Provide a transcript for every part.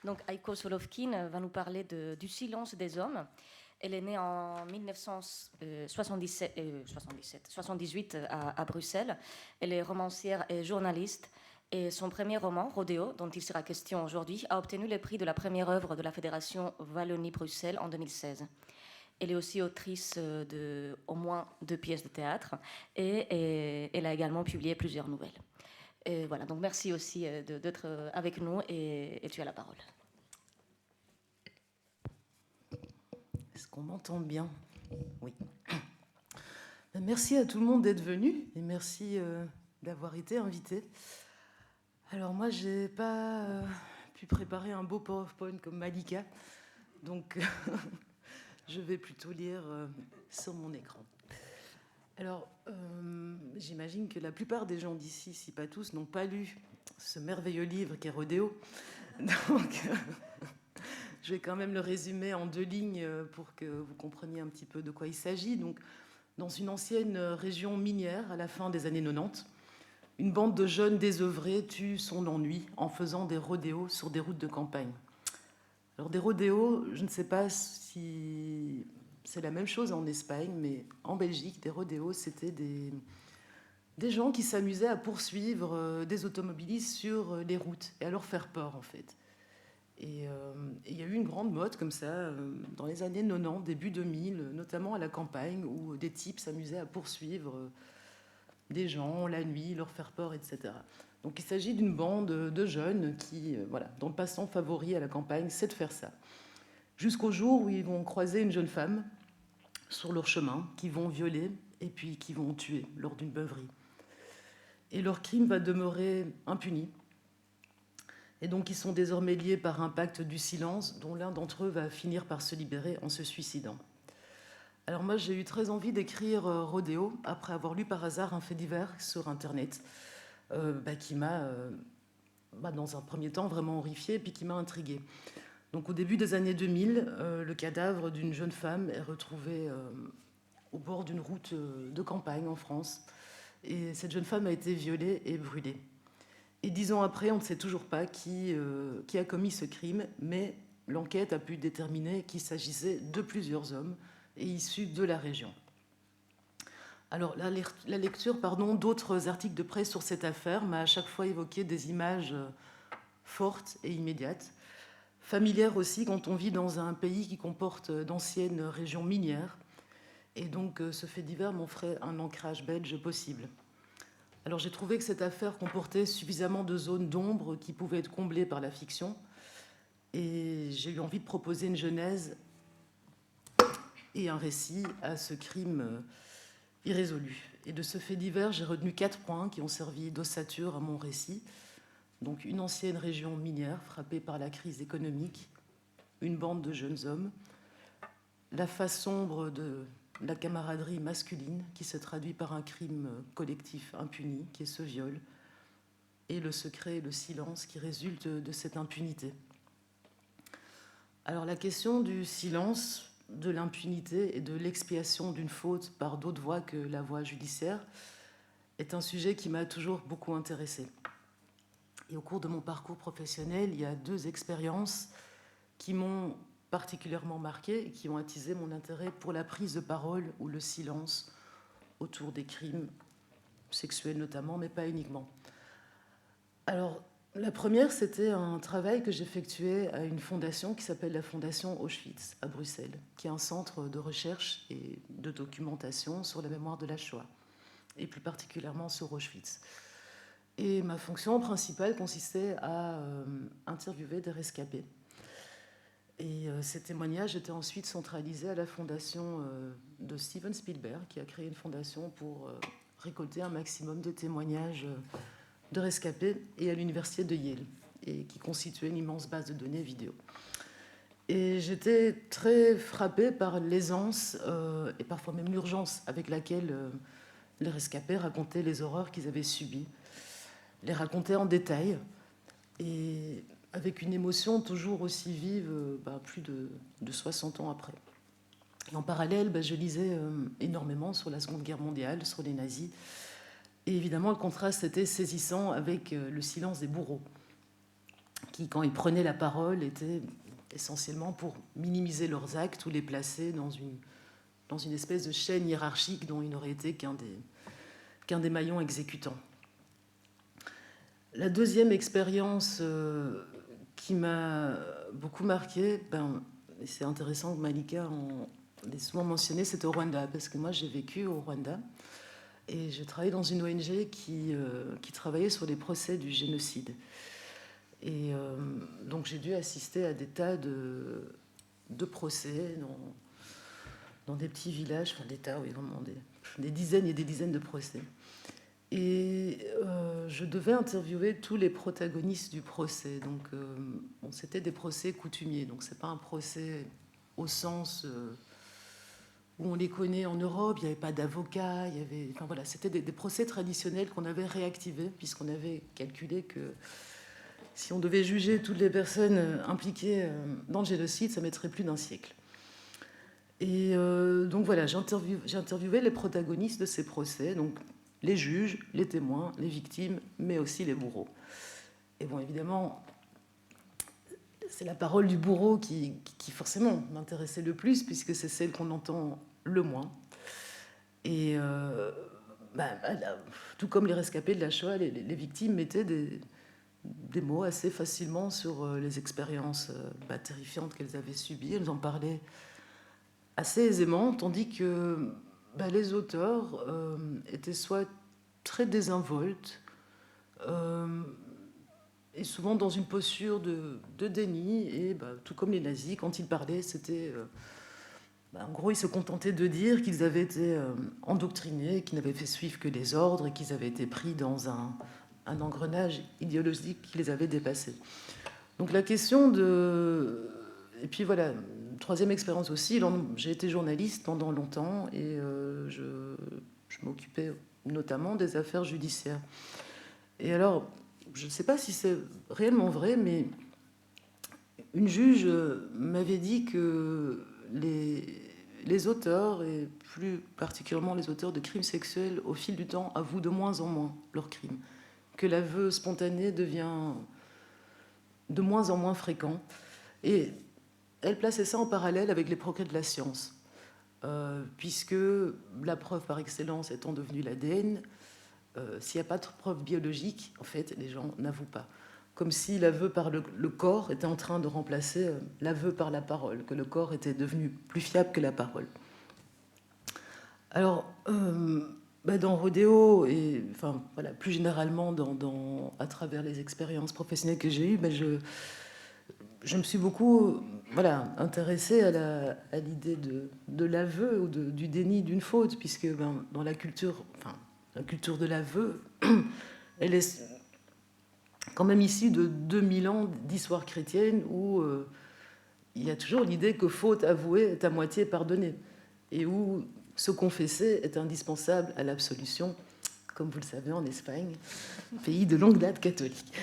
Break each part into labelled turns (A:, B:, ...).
A: Donc Aiko Solovkin va nous parler du silence des hommes. Elle est née en 1978 à Bruxelles. Elle est romancière et journaliste. Et son premier roman, Rodéo, dont il sera question aujourd'hui, a obtenu le prix de la première œuvre de la Fédération Wallonie-Bruxelles en 2016. Elle est aussi autrice de au moins 2 pièces de théâtre et elle a également publié plusieurs nouvelles. Et voilà, donc merci aussi d'être avec nous et tu as la parole.
B: Est-ce qu'on m'entend bien? Oui. Merci à tout le monde d'être venu et merci d'avoir été invité. Alors moi, j'ai pas pu préparer un beau PowerPoint comme Malika, donc je vais plutôt lire sur mon écran. Alors, j'imagine que la plupart des gens d'ici, si pas tous, n'ont pas lu ce merveilleux livre qu'est Rodéo. Donc, je vais quand même le résumer en 2 lignes pour que vous compreniez un petit peu de quoi il s'agit. Donc, dans une ancienne région minière à la fin des années 90, une bande de jeunes désœuvrés tue son ennui en faisant des rodéos sur des routes de campagne. Alors des rodéos, je ne sais pas si c'est la même chose en Espagne, mais en Belgique, des rodéos, c'était des gens qui s'amusaient à poursuivre des automobilistes sur les routes et à leur faire peur en fait. Et il y a eu une grande mode comme ça dans les années 90, début 2000, notamment à la campagne, où des types s'amusaient à poursuivre des gens la nuit, leur faire peur, etc. Donc il s'agit d'une bande de jeunes qui, voilà, dont le passe-temps favori à la campagne, c'est de faire ça. Jusqu'au jour où ils vont croiser une jeune femme sur leur chemin, qui vont violer et puis qui vont tuer lors d'une beuverie. Et leur crime va demeurer impuni. Et donc ils sont désormais liés par un pacte du silence dont l'un d'entre eux va finir par se libérer en se suicidant. Alors moi j'ai eu très envie d'écrire Rodéo après avoir lu par hasard un fait divers sur internet qui m'a dans un premier temps vraiment horrifiée et puis qui m'a intriguée. Donc au début des années 2000, le cadavre d'une jeune femme est retrouvé au bord d'une route de campagne en France. Et cette jeune femme a été violée et brûlée. Et 10 ans après, on ne sait toujours pas qui a commis ce crime, mais l'enquête a pu déterminer qu'il s'agissait de plusieurs hommes et issus de la région. Alors, la lecture d'autres articles de presse sur cette affaire m'a à chaque fois évoqué des images fortes et immédiates, familières aussi quand on vit dans un pays qui comporte d'anciennes régions minières. Et donc, ce fait divers m'offrait un ancrage belge possible. Alors j'ai trouvé que cette affaire comportait suffisamment de zones d'ombre qui pouvaient être comblées par la fiction. Et j'ai eu envie de proposer une genèse et un récit à ce crime irrésolu. Et de ce fait divers, j'ai retenu 4 points qui ont servi d'ossature à mon récit. Donc une ancienne région minière frappée par la crise économique, une bande de jeunes hommes, la face sombre de la camaraderie masculine qui se traduit par un crime collectif impuni, qui est ce viol, et le secret et le silence qui résultent de cette impunité. Alors la question du silence, de l'impunité et de l'expiation d'une faute par d'autres voies que la voie judiciaire est un sujet qui m'a toujours beaucoup intéressée. Et au cours de mon parcours professionnel, il y a 2 expériences qui m'ont particulièrement marqué et qui ont attisé mon intérêt pour la prise de parole ou le silence autour des crimes sexuels notamment, mais pas uniquement. Alors, la première, c'était un travail que j'effectuais à une fondation qui s'appelle la Fondation Auschwitz à Bruxelles, qui est un centre de recherche et de documentation sur la mémoire de la Shoah, et plus particulièrement sur Auschwitz. Et ma fonction principale consistait à interviewer des rescapés. Et ces témoignages étaient ensuite centralisés à la fondation de Steven Spielberg, qui a créé une fondation pour récolter un maximum de témoignages de rescapés, et à l'université de Yale, et qui constituait une immense base de données vidéo. Et j'étais très frappée par l'aisance et parfois même l'urgence avec laquelle les rescapés racontaient les horreurs qu'ils avaient subies, les racontaient en détail, et avec une émotion toujours aussi vive plus de 60 ans après. Et en parallèle, je lisais énormément sur la Seconde Guerre mondiale, sur les nazis. Et évidemment, le contraste était saisissant avec le silence des bourreaux, qui, quand ils prenaient la parole, étaient essentiellement pour minimiser leurs actes ou les placer dans une espèce de chaîne hiérarchique dont ils n'auraient été qu'un des maillons exécutants. La deuxième expérience qui m'a beaucoup marquée, et c'est intéressant que Malika l'ait souvent mentionné, c'était au Rwanda, parce que moi j'ai vécu au Rwanda et je travaillais dans une ONG qui travaillait sur les procès du génocide. Et donc j'ai dû assister à des tas de procès dans des petits villages, enfin des tas, oui, vraiment des dizaines et des dizaines de procès. Et je devais interviewer tous les protagonistes du procès. Donc, c'était des procès coutumiers. Donc, c'est pas un procès au sens où on les connaît en Europe. Il n'y avait pas d'avocat. Enfin voilà, c'était des procès traditionnels qu'on avait réactivés puisqu'on avait calculé que si on devait juger toutes les personnes impliquées dans le génocide, ça mettrait plus d'un siècle. Et donc voilà, j'ai interviewé les protagonistes de ces procès. Donc les juges, les témoins, les victimes, mais aussi les bourreaux. Et bon, évidemment, c'est la parole du bourreau qui forcément m'intéressait le plus, puisque c'est celle qu'on entend le moins. Et tout comme les rescapés de la Shoah, les victimes mettaient des mots assez facilement sur les expériences terrifiantes qu'elles avaient subies. Elles en parlaient assez aisément, tandis que les auteurs étaient soit très désinvoltes et souvent dans une posture de déni, et tout comme les nazis, quand ils parlaient, c'était en gros, ils se contentaient de dire qu'ils avaient été endoctrinés, qu'ils n'avaient fait suivre que les ordres et qu'ils avaient été pris dans un engrenage idéologique qui les avait dépassés. Donc la question de... Et puis voilà, troisième expérience aussi, j'ai été journaliste pendant longtemps et je m'occupais notamment des affaires judiciaires. Et alors, je ne sais pas si c'est réellement vrai, mais une juge m'avait dit que les auteurs, et plus particulièrement les auteurs de crimes sexuels, au fil du temps, avouent de moins en moins leurs crimes, que l'aveu spontané devient de moins en moins fréquent. Et elle plaçait ça en parallèle avec les progrès de la science, puisque la preuve par excellence étant devenue l'ADN, s'il n'y a pas de preuve biologique, en fait, les gens n'avouent pas. Comme si l'aveu par le corps était en train de remplacer l'aveu par la parole, que le corps était devenu plus fiable que la parole. Alors, dans Rodéo, et enfin, voilà, plus généralement à travers les expériences professionnelles que j'ai eues, je me suis beaucoup intéressée à l'idée de l'aveu ou du déni d'une faute, puisque dans la culture de l'aveu, elle est quand même issue de 2000 ans d'histoire chrétienne où il y a toujours l'idée que faute avouée est à moitié pardonnée et où se confesser est indispensable à l'absolution, comme vous le savez en Espagne, pays de longue date catholique.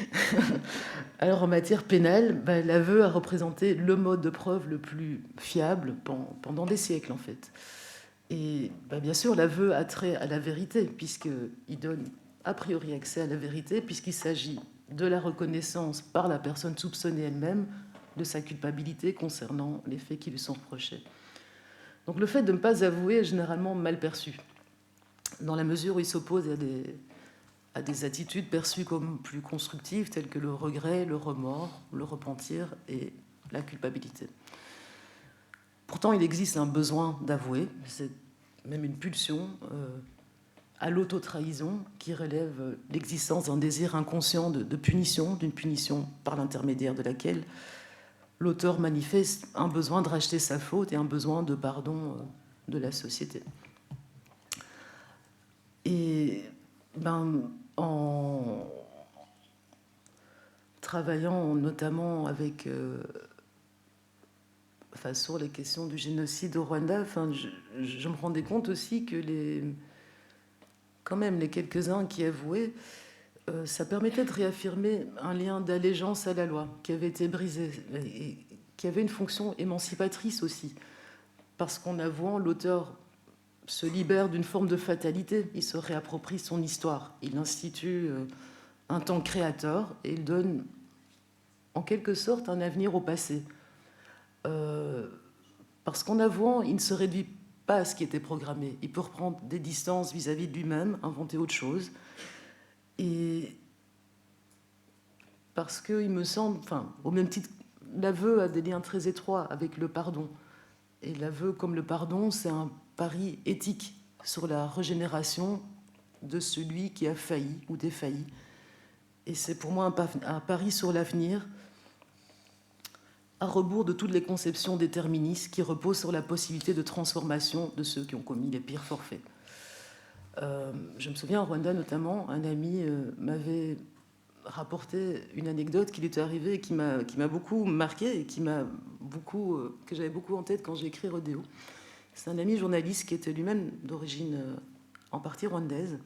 B: Alors en matière pénale, l'aveu a représenté le mode de preuve le plus fiable pendant des siècles en fait. Et bien sûr, l'aveu a trait à la vérité, puisqu'il donne a priori accès à la vérité, puisqu'il s'agit de la reconnaissance par la personne soupçonnée elle-même de sa culpabilité concernant les faits qui lui sont reprochés. Donc le fait de ne pas avouer est généralement mal perçu, dans la mesure où il s'oppose à des attitudes perçues comme plus constructives, telles que le regret, le remords, le repentir et la culpabilité. Pourtant, il existe un besoin d'avouer, c'est même une pulsion à l'auto-trahison qui relève l'existence d'un désir inconscient de punition, d'une punition par l'intermédiaire de laquelle l'auteur manifeste un besoin de racheter sa faute et un besoin de pardon de la société. Et en travaillant notamment avec... sur les questions du génocide au Rwanda, je me rendais compte aussi que les quelques-uns qui avouaient, ça permettait de réaffirmer un lien d'allégeance à la loi qui avait été brisé et qui avait une fonction émancipatrice aussi. Parce qu'en avouant, l'auteur se libère d'une forme de fatalité, il se réapproprie son histoire, il institue un temps créateur et il donne en quelque sorte un avenir au passé. Parce qu'en avouant, il ne se réduit pas à ce qui était programmé. Il peut reprendre des distances vis-à-vis de lui-même, inventer autre chose. Et parce qu'il me semble, enfin, au même titre, l'aveu a des liens très étroits avec le pardon. Et l'aveu, comme le pardon, c'est un pari éthique sur la régénération de celui qui a failli ou défailli. Et c'est pour moi un pari sur l'avenir, à rebours de toutes les conceptions déterministes qui reposent sur la possibilité de transformation de ceux qui ont commis les pires forfaits. Je me souviens, en Rwanda notamment, un ami m'avait rapporté une anecdote qui lui était arrivée et qui m'a beaucoup marqué et que j'avais beaucoup en tête quand j'ai écrit Rodéo. C'est un ami journaliste qui était lui-même d'origine en partie rwandaise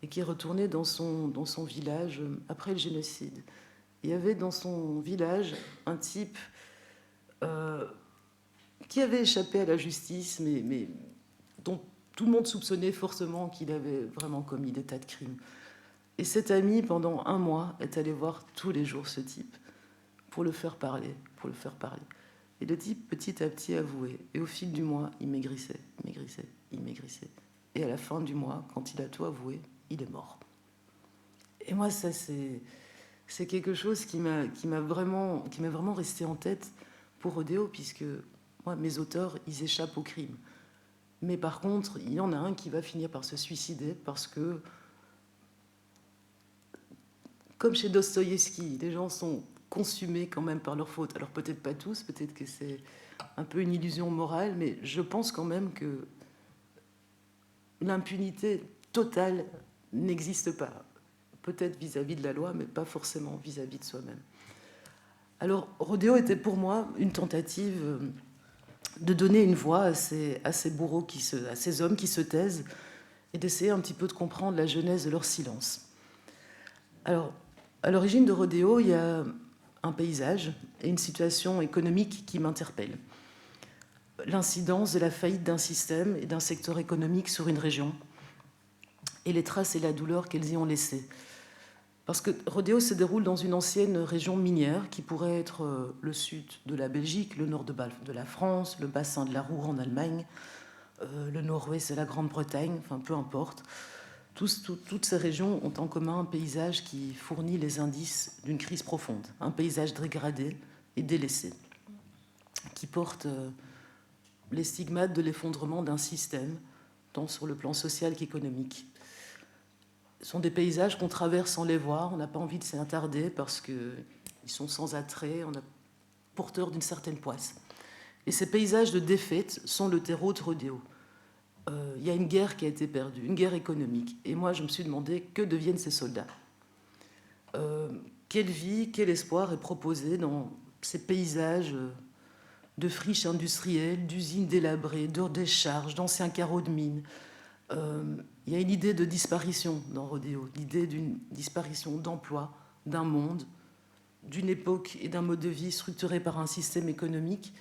B: et qui est retourné dans son village après le génocide. Il y avait dans son village un type qui avait échappé à la justice, mais dont tout le monde soupçonnait fortement qu'il avait vraiment commis des tas de crimes. Et cet ami, pendant 1 mois, est allé voir tous les jours ce type pour le faire parler, pour le faire parler. Et le type, petit à petit, avouait. Et au fil du mois, il maigrissait, il maigrissait, il maigrissait. Et à la fin du mois, quand il a tout avoué, il est mort. Et moi, ça, c'est quelque chose qui m'est vraiment resté en tête pour Rodéo, puisque moi, mes auteurs, ils échappent au crime. Mais par contre, il y en a un qui va finir par se suicider parce que, comme chez Dostoïevski, les gens sont consumés quand même par leurs fautes. Alors peut-être pas tous, peut-être que c'est un peu une illusion morale, mais je pense quand même que l'impunité totale n'existe pas. Peut-être vis-à-vis de la loi, mais pas forcément vis-à-vis de soi-même. Alors, Rodéo était pour moi une tentative de donner une voix à ces bourreaux, à ces hommes qui se taisent, et d'essayer un petit peu de comprendre la genèse de leur silence. Alors, à l'origine de Rodéo, il y a un paysage et une situation économique qui m'interpellent. L'incidence de la faillite d'un système et d'un secteur économique sur une région, et les traces et la douleur qu'elles y ont laissées. Parce que Rodéo se déroule dans une ancienne région minière qui pourrait être le sud de la Belgique, le nord de la France, le bassin de la Ruhr en Allemagne, le nord-ouest de la Grande-Bretagne, enfin peu importe. Toutes ces régions ont en commun un paysage qui fournit les indices d'une crise profonde, un paysage dégradé et délaissé, qui porte les stigmates de l'effondrement d'un système, tant sur le plan social qu'économique. Ce sont des paysages qu'on traverse sans les voir, on n'a pas envie de s'y attarder parce qu'ils sont sans attrait, on est porteurs d'une certaine poisse. Et ces paysages de défaite sont le terreau de Rodéo. Il y a une guerre qui a été perdue, une guerre économique. Et moi, je me suis demandé que deviennent ces soldats. Quelle vie, quel espoir est proposé dans ces paysages de friches industrielles, d'usines délabrées, de décharges, d'anciens carreaux de mines. Il y a une idée de disparition dans Rodéo, l'idée d'une disparition d'emploi, d'un monde, d'une époque et d'un mode de vie structuré par un système économique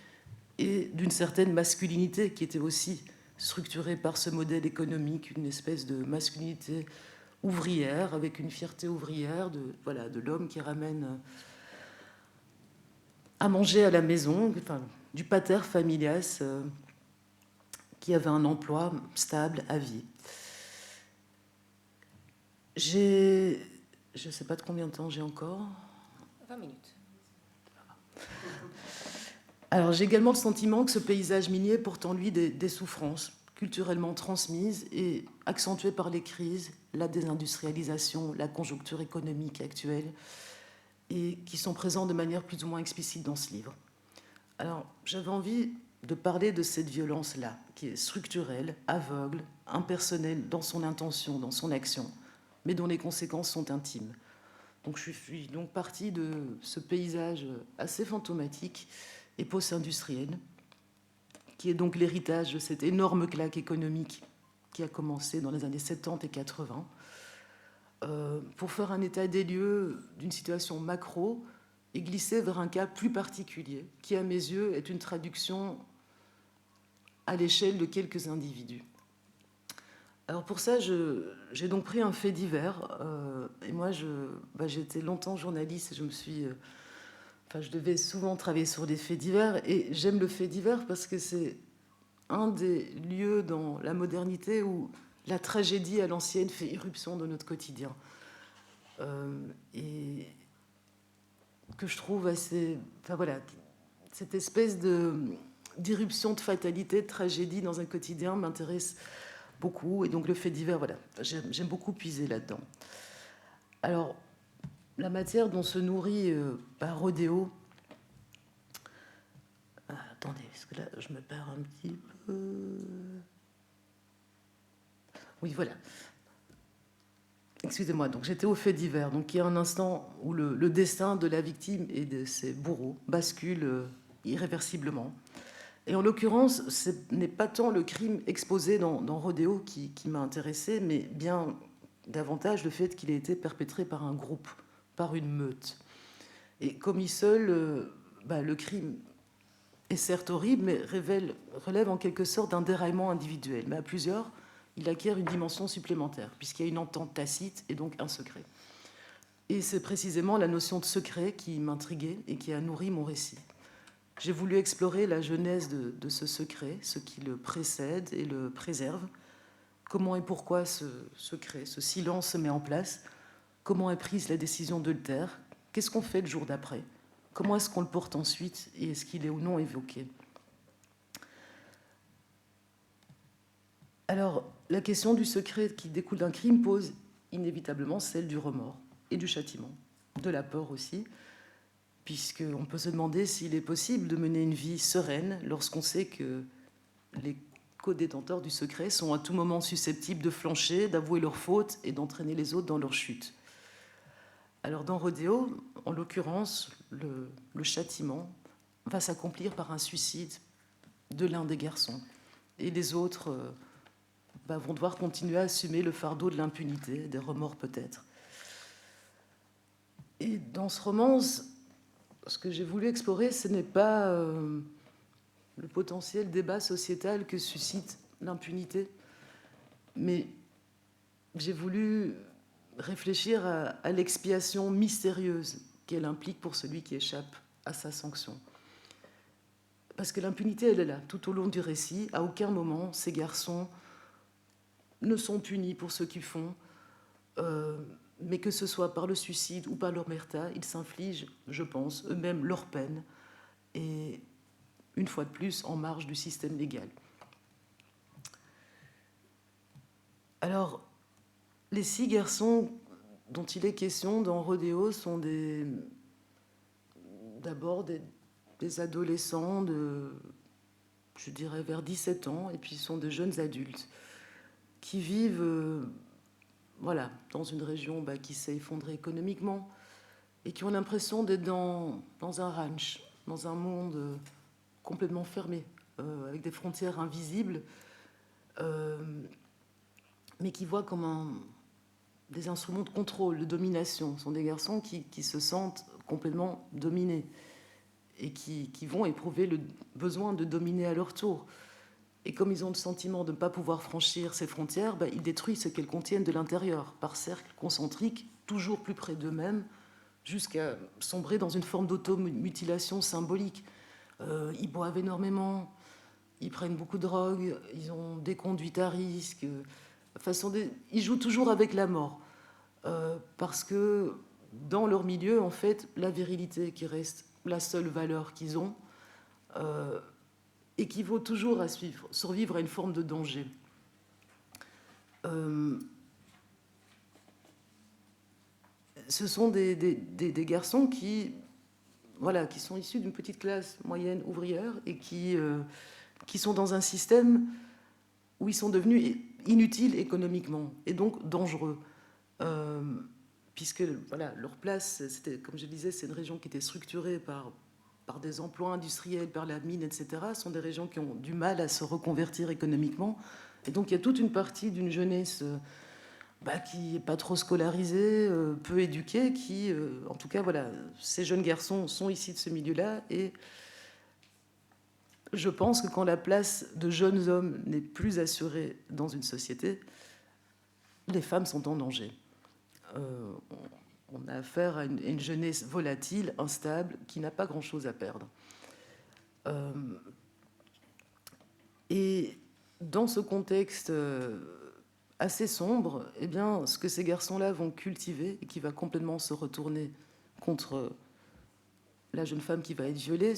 B: et d'une certaine masculinité qui était aussi structurée par ce modèle économique, une espèce de masculinité ouvrière avec une fierté ouvrière de l'homme qui ramène à manger à la maison, enfin, du pater familias qui avait un emploi stable à vie. Je ne sais pas de combien de temps j'ai encore.
A: 20 minutes.
B: Alors j'ai également le sentiment que ce paysage minier porte en lui des souffrances culturellement transmises et accentuées par les crises, la désindustrialisation, la conjoncture économique actuelle, et qui sont présents de manière plus ou moins explicite dans ce livre. Alors j'avais envie de parler de cette violence-là, qui est structurelle, aveugle, impersonnelle dans son intention, dans son action, mais dont les conséquences sont intimes. Donc je suis donc partie de ce paysage assez fantomatique et post-industriel, qui est donc l'héritage de cette énorme claque économique qui a commencé dans les années 70 et 80, pour faire un état des lieux d'une situation macro et glisser vers un cas plus particulier, qui à mes yeux est une traduction à l'échelle de quelques individus. Alors pour ça, j'ai donc pris un fait divers. Et moi, j'étais longtemps journaliste et je me suis enfin, je devais souvent travailler sur des faits divers, et j'aime le fait divers parce que c'est un des lieux dans la modernité où la tragédie à l'ancienne fait irruption dans notre quotidien. Et que je trouve assez... Enfin voilà, cette espèce d'irruption de fatalité, de tragédie dans un quotidien m'intéresse beaucoup. Et donc le fait divers, voilà, j'aime beaucoup puiser là-dedans. Alors, la matière dont se nourrit Rodéo... attendez, parce que là, je me perds un petit peu... Oui, voilà. Excusez-moi, donc j'étais au fait divers. Donc il y a un instant où le destin de la victime et de ses bourreaux bascule irréversiblement. Et en l'occurrence, ce n'est pas tant le crime exposé dans Rodéo qui m'a intéressé, mais bien davantage le fait qu'il ait été perpétré par un groupe, par une meute. Et commis seul, le crime est certes horrible, mais relève en quelque sorte d'un déraillement individuel. Mais à plusieurs, il acquiert une dimension supplémentaire, puisqu'il y a une entente tacite et donc un secret. Et c'est précisément la notion de secret qui m'intriguait et qui a nourri mon récit. J'ai voulu explorer la genèse de ce secret, ce qui le précède et le préserve. Comment et pourquoi ce secret, ce silence se met en place? Comment est prise la décision de le taire? Qu'est-ce qu'on fait le jour d'après? Comment est-ce qu'on le porte ensuite? Et est-ce qu'il est ou non évoqué? Alors, la question du secret qui découle d'un crime pose inévitablement celle du remords et du châtiment, de la peur aussi, puisqu'on peut se demander s'il est possible de mener une vie sereine lorsqu'on sait que les co-détenteurs du secret sont à tout moment susceptibles de flancher, d'avouer leurs fautes et d'entraîner les autres dans leur chute. Alors dans Rodéo, en l'occurrence, le châtiment va s'accomplir par un suicide de l'un des garçons. Et les autres vont devoir continuer à assumer le fardeau de l'impunité, des remords peut-être. Et dans ce roman, ce que j'ai voulu explorer, ce n'est pas le potentiel débat sociétal que suscite l'impunité, mais j'ai voulu réfléchir à l'expiation mystérieuse qu'elle implique pour celui qui échappe à sa sanction. Parce que l'impunité, elle est là, tout au long du récit. À aucun moment, ces garçons ne sont punis pour ce qu'ils font, mais que ce soit par le suicide ou par l'omerta, ils s'infligent, je pense, eux-mêmes leur peine, et une fois de plus, en marge du système légal. Alors, les 6 garçons dont il est question dans Rodéo sont d'abord des adolescents de, je dirais, vers 17 ans, et puis sont de jeunes adultes qui vivent dans une région qui s'est effondrée économiquement et qui ont l'impression d'être dans un ranch, dans un monde complètement fermé, avec des frontières invisibles, mais qui voient comme des instruments de contrôle, de domination. Ce sont des garçons qui se sentent complètement dominés et qui vont éprouver le besoin de dominer à leur tour. Et comme ils ont le sentiment de ne pas pouvoir franchir ces frontières, ils détruisent ce qu'elles contiennent de l'intérieur, par cercles concentriques, toujours plus près d'eux-mêmes, jusqu'à sombrer dans une forme d'automutilation symbolique. Ils boivent énormément, ils prennent beaucoup de drogue, ils ont des conduites à risque. Ils jouent toujours avec la mort, parce que dans leur milieu, en fait, la virilité qui reste la seule valeur qu'ils ont équivaut toujours à survivre à une forme de danger. Ce sont des garçons qui sont issus d'une petite classe moyenne ouvrière et qui sont dans un système où ils sont devenus inutiles économiquement et donc dangereux. Puisque leur place, c'était, comme je disais, c'est une région qui était structurée par des emplois industriels, par la mine, etc. Ce sont des régions qui ont du mal à se reconvertir économiquement. Et donc il y a toute une partie d'une jeunesse qui n'est pas trop scolarisée, peu éduquée, qui, en tout cas, ces jeunes garçons sont issus de ce milieu-là. Et je pense que quand la place de jeunes hommes n'est plus assurée dans une société, les femmes sont en danger. On a affaire à une jeunesse volatile, instable, qui n'a pas grand-chose à perdre. Et dans ce contexte assez sombre, eh bien, ce que ces garçons-là vont cultiver et qui va complètement se retourner contre la jeune femme qui va être violée,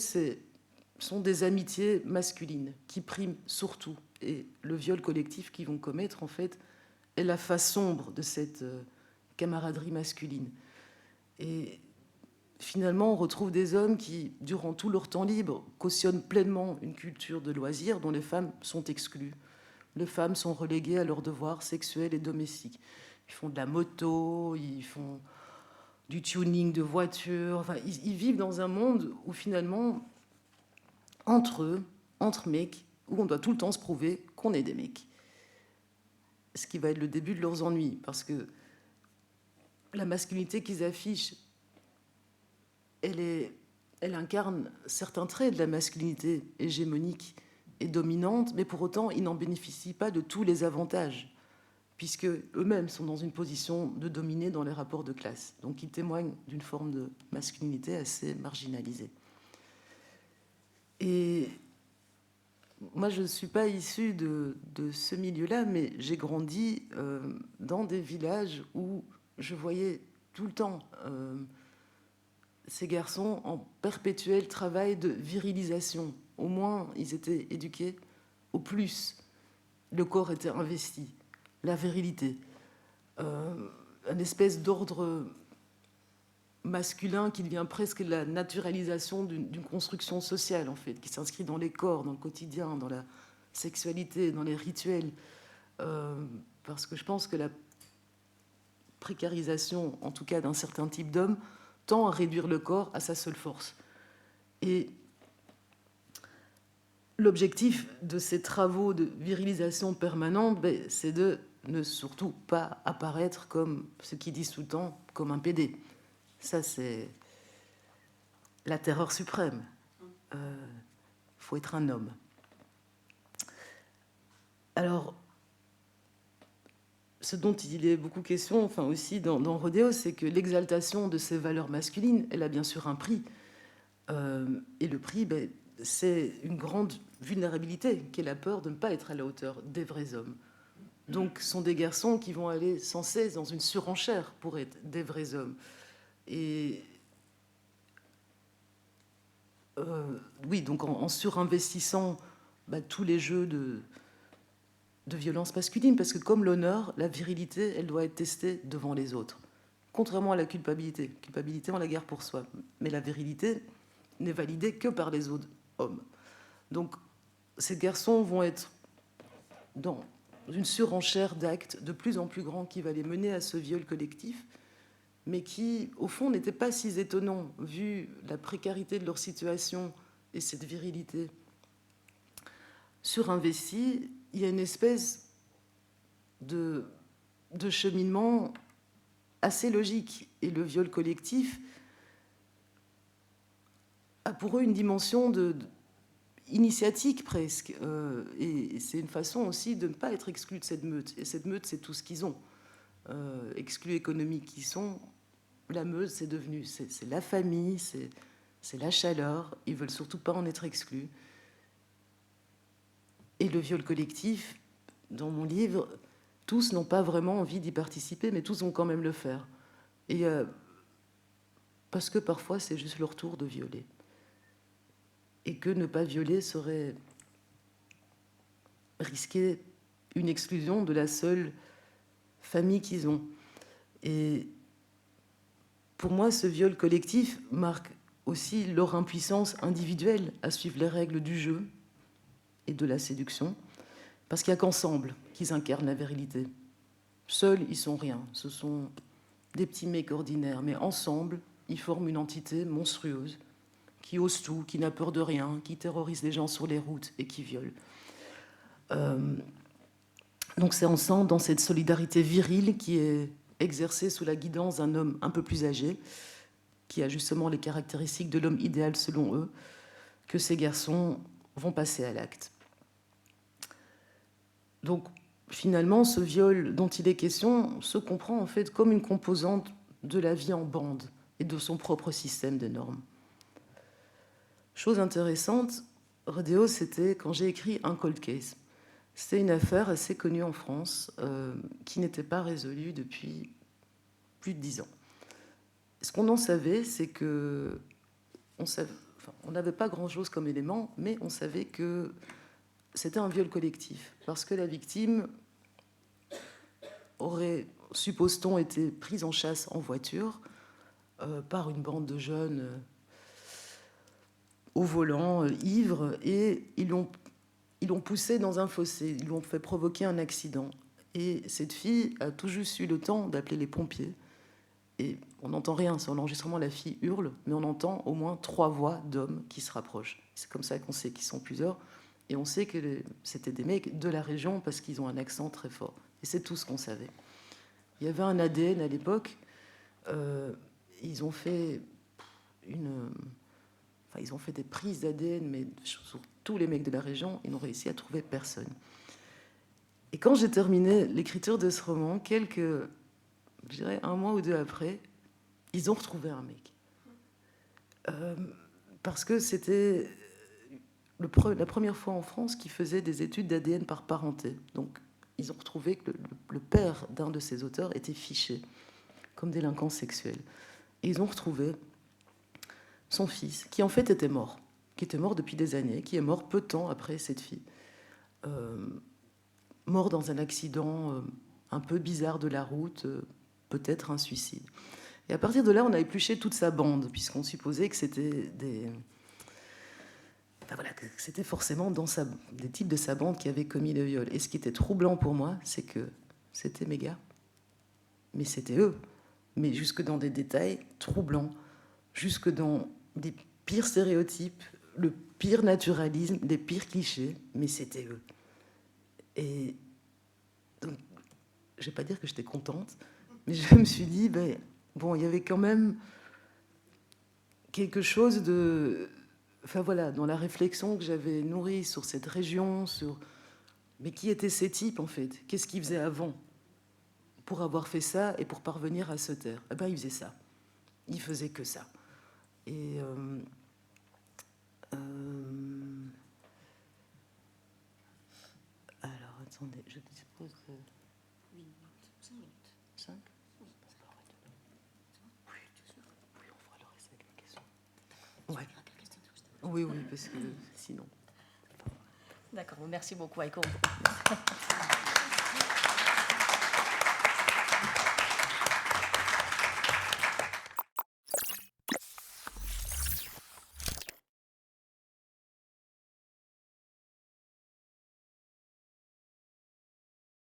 B: sont des amitiés masculines qui priment surtout. Et le viol collectif qu'ils vont commettre, en fait, est la face sombre de cette camaraderie masculine. Et finalement, on retrouve des hommes qui, durant tout leur temps libre, cautionnent pleinement une culture de loisirs dont les femmes sont exclues. Les femmes sont reléguées à leurs devoirs sexuels et domestiques. Ils font de la moto, ils font du tuning de voitures. Enfin, ils vivent dans un monde où finalement, entre eux, entre mecs, où on doit tout le temps se prouver qu'on est des mecs. Ce qui va être le début de leurs ennuis, parce que la masculinité qu'ils affichent, elle incarne certains traits de la masculinité hégémonique et dominante, mais pour autant, ils n'en bénéficient pas de tous les avantages, puisque eux-mêmes sont dans une position de dominer dans les rapports de classe. Donc, ils témoignent d'une forme de masculinité assez marginalisée. Et moi, je ne suis pas issue de ce milieu-là, mais j'ai grandi dans des villages où je voyais tout le temps ces garçons en perpétuel travail de virilisation. Au moins, ils étaient éduqués. Au plus, le corps était investi. La virilité. Une espèce d'ordre masculin qui devient presque la naturalisation d'une construction sociale, en fait, qui s'inscrit dans les corps, dans le quotidien, dans la sexualité, dans les rituels. Parce que je pense que la précarisation, en tout cas d'un certain type d'homme, tend à réduire le corps à sa seule force. Et l'objectif de ces travaux de virilisation permanente, c'est de ne surtout pas apparaître comme ce qu'ils disent tout le temps, comme un PD. Ça, c'est la terreur suprême. Faut être un homme. Alors, ce dont il est beaucoup question, enfin aussi dans Rodéo, c'est que l'exaltation de ces valeurs masculines, elle a bien sûr un prix. Et le prix, c'est une grande vulnérabilité, qui est la peur de ne pas être à la hauteur des vrais hommes. Donc, ce sont des garçons qui vont aller sans cesse dans une surenchère pour être des vrais hommes. Et oui, donc en surinvestissant tous les jeux de violence masculine, parce que comme l'honneur, la virilité, elle doit être testée devant les autres. Contrairement à la culpabilité. Culpabilité, on la garde pour soi. Mais la virilité n'est validée que par les autres hommes. Donc, ces garçons vont être dans une surenchère d'actes de plus en plus grands qui va les mener à ce viol collectif, mais qui, au fond, n'était pas si étonnant, vu la précarité de leur situation et cette virilité surinvestie. Il y a une espèce de cheminement assez logique. Et le viol collectif a pour eux une dimension initiatique presque. Et c'est une façon aussi de ne pas être exclu de cette meute. Et cette meute, c'est tout ce qu'ils ont. Exclus économiques qu'ils sont, la meute, c'est devenu, c'est la famille, c'est la chaleur. Ils veulent surtout pas en être exclus. Et le viol collectif, dans mon livre, tous n'ont pas vraiment envie d'y participer, mais tous vont quand même le faire. Et parce que parfois, c'est juste leur tour de violer. Et que ne pas violer serait risquer une exclusion de la seule famille qu'ils ont. Et pour moi, ce viol collectif marque aussi leur impuissance individuelle à suivre les règles du jeu et de la séduction, parce qu'il n'y a qu'ensemble qu'ils incarnent la virilité. Seuls, ils sont rien. Ce sont des petits mecs ordinaires, mais ensemble, ils forment une entité monstrueuse qui ose tout, qui n'a peur de rien, qui terrorise les gens sur les routes et qui viole. Donc c'est ensemble, dans cette solidarité virile qui est exercée sous la guidance d'un homme un peu plus âgé, qui a justement les caractéristiques de l'homme idéal selon eux, que ces garçons vont passer à l'acte. Donc finalement, ce viol dont il est question se comprend en fait comme une composante de la vie en bande et de son propre système de normes. Chose intéressante, Rodeo, c'était quand j'ai écrit un cold case. C'était une affaire assez connue en France qui n'était pas résolue depuis plus de 10 ans. Ce qu'on en savait, c'est que on n'avait pas grand-chose comme élément, mais on savait que c'était un viol collectif, parce que la victime aurait, suppose-t-on, été prise en chasse en voiture par une bande de jeunes au volant, ivres, et ils l'ont poussée dans un fossé, ils lui ont fait provoquer un accident. Et cette fille a tout juste eu le temps d'appeler les pompiers. Et on n'entend rien sur l'enregistrement, la fille hurle, mais on entend au moins 3 voix d'hommes qui se rapprochent. C'est comme ça qu'on sait qu'ils sont plusieurs. Et on sait que c'était des mecs de la région parce qu'ils ont un accent très fort. Et c'est tout ce qu'on savait. Il y avait un ADN à l'époque. Ils ont fait ils ont fait des prises d'ADN, mais sur tous les mecs de la région, ils n'ont réussi à trouver personne. Et quand j'ai terminé l'écriture de ce roman, je dirais 1 mois ou 2 après, ils ont retrouvé un mec. Parce que c'était la première fois en France qu'ils faisaient des études d'ADN par parenté. Donc, ils ont retrouvé que le père d'un de ces auteurs était fiché comme délinquant sexuel. Et ils ont retrouvé son fils, qui en fait était mort, qui était mort depuis des années, qui est mort peu de temps après cette fille. Mort dans un accident un peu bizarre de la route, peut-être un suicide. Et à partir de là, on a épluché toute sa bande, puisqu'on supposait que c'était que c'était forcément des types de sa bande qui avaient commis le viol. Et ce qui était troublant pour moi, c'est que c'était mes gars. Mais c'était eux. Mais jusque dans des détails troublants, jusque dans des pires stéréotypes, le pire naturalisme, des pires clichés, mais c'était eux. Et donc, je ne vais pas dire que j'étais contente, mais je me suis dit, bon, il y avait quand même quelque chose de... Enfin voilà, dans la réflexion que j'avais nourrie sur cette région, mais qui étaient ces types en fait? Qu'est-ce qu'ils faisaient avant pour avoir fait ça et pour parvenir à se taire? Eh ben, ils faisaient ça. Ils faisaient que ça. Et alors, attendez, je dispose de... 8 minutes, 5 minutes. 5 ? Oui, on fera le reste avec les questions. Ouais. Oui, parce que sinon...
A: D'accord, merci beaucoup, Aiko.